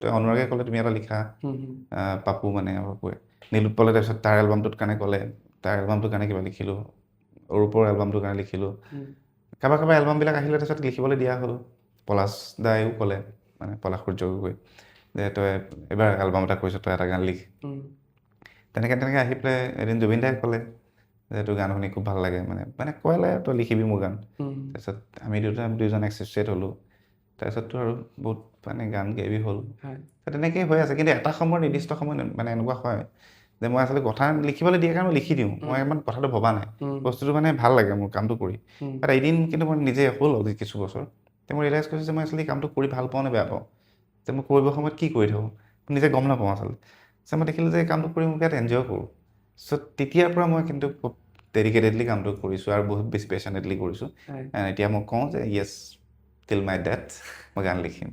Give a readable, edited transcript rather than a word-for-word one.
তো অনুৰাগে ক'লে তুমি এটা লিখা পাপু মানে পাপুৱে নীলোৎপলে তাৰপিছত তাৰ এলবামটোৰ কাৰণে ক'লে তাৰ এলবামটোৰ কাৰণে কিবা লিখিলোঁ অৰূপৰ এলবামটোৰ কাৰণে লিখিলোঁ কাৰোবাৰ এলবামবিলাক আহিলে তাৰপিছত লিখিবলৈ দিয়া হ'ল পলাশ দায়ো ক'লে মানে পলাশ সূৰ্যকো কৈ যে তই এইবাৰ এলবাম এটা কৰিছ তই এটা গান লিখ তেনেকৈ আহি পেলাই এদিন জুবিন দাই ক'লে যে তোৰ গান শুনি খুব ভাল লাগে মানে ক'লে তই লিখিবি মোৰ গান তাৰপিছত আমি দুইজন এছ'চিয়েট হ'লোঁ তাৰপিছততো আৰু বহুত মানে গান গাবি হ'ল তেনেকেই হৈ আছে কিন্তু এটা সময়ৰ নিৰ্দিষ্ট সময় মানে এনেকুৱা হয় যে মই আচলতে কথা লিখিবলৈ দিয়ে কাৰণে মই লিখি দিওঁ মই ইমান কথাটো ভবা নাই বস্তুটো মানে ভাল লাগে মোৰ কামটো কৰি বাট এদিন কিন্তু মই নিজে হ'ল কিছু বছৰ তেতিয়া মই ৰিয়েলাইজ কৰিছোঁ যে মই আচলতে কামটো কৰি ভাল পাওঁ নে বেয়া পাওঁ যে মই কৰিব সময়ত কি কৰি থাকোঁ নিজে গম নাপাওঁ আচলতে মই দেখিলোঁ যে কামটো কৰি মই বিৰাট এনজয় কৰোঁ তেতিয়াৰ পৰা মই কিন্তু খুব ডেডিকেটেডলি কামটো কৰিছোঁ আৰু বহুত বেছি পেশ্যনেটলি কৰিছোঁ এতিয়া মই কওঁ যে য়েছ টিল মাই ডেথ মই গান লিখিম